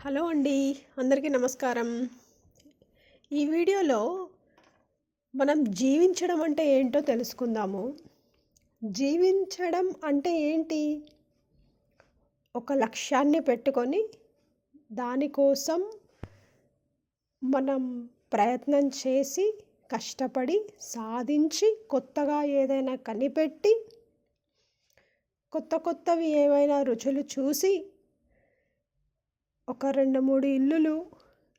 Hello అండి. అందరికీ నమస్కారం. ఈ వీడియోలో మనం జీవించడం అంటే ఏంటో తెలుసుకుందాము. జీవించడం అంటే ఏంటి? ఒక లక్ష్యాన్ని పెట్టుకొని దానికోసం మనం ప్రయత్నం చేసి, కష్టపడి, సాధించి, కొత్తగా ఏదైనా కనిపెట్టి, కొత్తవి ఏవైనా రుచులు చూసి, ఒక 2, 3 ఇల్లులు,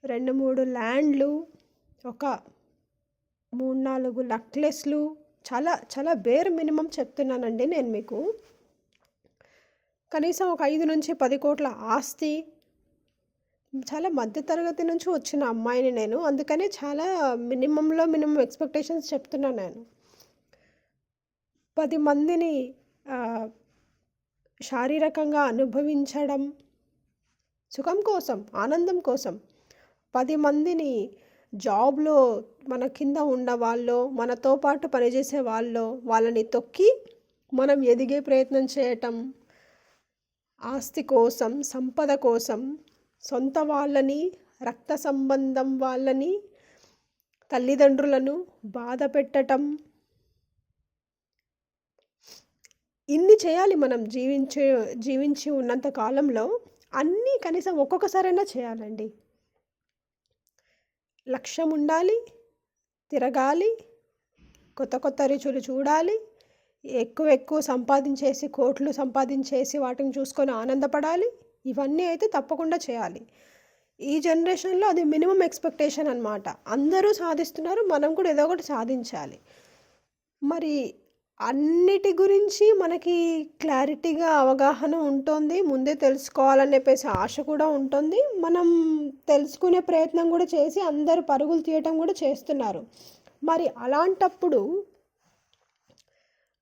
2, 3 ల్యాండ్‌లు, ఒక 3, 4 నెక్లెస్‌లు, చాలా చాలా బేర్ మినిమమ్ చెప్తున్నానండి నేను మీకు. కనీసం ఒక 5-10 కోట్ల ఆస్తి. చాలా మధ్య తరగతి నుంచి వచ్చిన అమ్మాయిని నేను. అందుకనే చాలా మినిమమ్ ఎక్స్‌పెక్టేషన్స్ చెప్తున్నా నేను. 10 మందిని ఆహ్, శారీరకంగా అనుభవించడం, సుఖం కోసం, ఆనందం కోసం. 10 మందిని జాబ్‌లో మన కింద ఉన్నవాళ్ళో, మనతో పాటు పనిచేసే వాళ్ళని తొక్కి మనం ఎదిగే ప్రయత్నం చేయటం. ఆస్తి కోసం, సంపద కోసం, సొంత వాళ్ళని, రక్త సంబంధం వాళ్ళని, తల్లిదండ్రులను బాధ పెట్టటం. ఇన్ని చేయాలి మనం జీవించి ఉన్నంత కాలంలో. అన్నీ కనీసం ఒక్కొక్కసారైనా చేయాలండి. లక్ష్యం ఉండాలి, తిరగాలి, కొత్త రుచులు చూడాలి, ఎక్కువ సంపాదించేసి, కోట్లు సంపాదించేసి వాటిని చూసుకొని ఆనందపడాలి. ఇవన్నీ అయితే తప్పకుండా చేయాలి. ఈ జనరేషన్‌లో అది మినిమమ్ ఎక్స్‌పెక్టేషన్ అనమాట. అందరూ సాధిస్తున్నారు. మనం కూడా ఏదో ఒకటి సాధించాలి. మరి అన్నిటి గురించి మనకి క్లారిటీగా అవగాహన ఉంటుంది. ముందే తెలుసుకోవాలని చెప్పేసి ఆశ కూడా ఉంటుంది. మనం తెలుసుకునే ప్రయత్నం కూడా చేసి అందరూ పరుగులు తీయటం కూడా చేస్తున్నారు. మరి అలాంటప్పుడు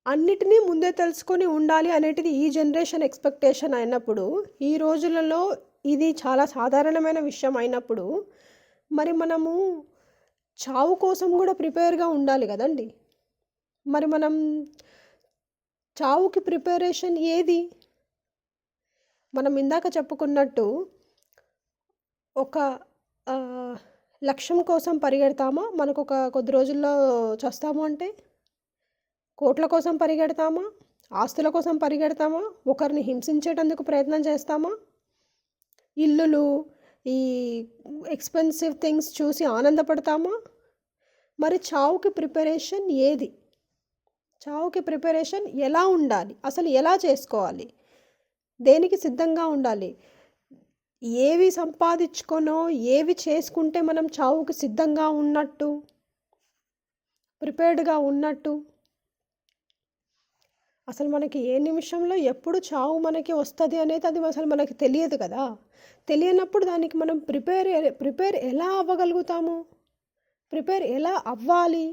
అన్నిటినీ ముందే తెలుసుకొని ఉండాలి అనేటిది ఈ జనరేషన్ ఎక్స్‌పెక్టేషన్ అయినప్పుడు, ఈ రోజులలో ఇది చాలా సాధారణమైన విషయం అయినప్పుడు, మరి మనము చావు కోసం కూడా ప్రిపేర్‌గా ఉండాలి గదండీ! మరి మనం చావుకి ప్రిపరేషన్ ఏది? మనం ఇందాక చెప్పుకున్నట్టు ఒక ఆహ్, లక్ష్యం కోసం పరిగెడతామా? మనకొక కొద్ది రోజుల్లో చస్తాము అంటే? కోట్ల కోసం పరిగెడతామా? ఆస్తుల కోసం పరిగెడతామా? ఒకరిని హింసించేటందుకు ప్రయత్నం చేస్తామా? ఇల్లులు, ఈ ఎక్స్‌పెన్సివ్ థింగ్స్ చూసి ఆనందపడతామా? మరి చావుకి ప్రిపరేషన్ ఏది? చావుకి ప్రిపరేషన్ ఎలా ఉండాలి? అసలు ఎలా చేసుకోవాలి? దేనికి సిద్ధంగా ఉండాలి? ఏవి సంపాదించుకొనో, ఏవి చేసుకుంటే మనం చావుకి సిద్ధంగా ఉన్నట్టు, ప్రిపేర్డ్‌గా ఉన్నట్టు? అసలు మనకి ఏ నిమిషంలో ఎప్పుడు చావు మనకి వస్తది అనేది అది అసలు మనకి తెలియదు కదా! తెలియనప్పుడు దానికి మనం ప్రిపేర్ ఎలా అవ్వగలుగుతాము? ప్రిపేర్ ఎలా అవ్వాలి?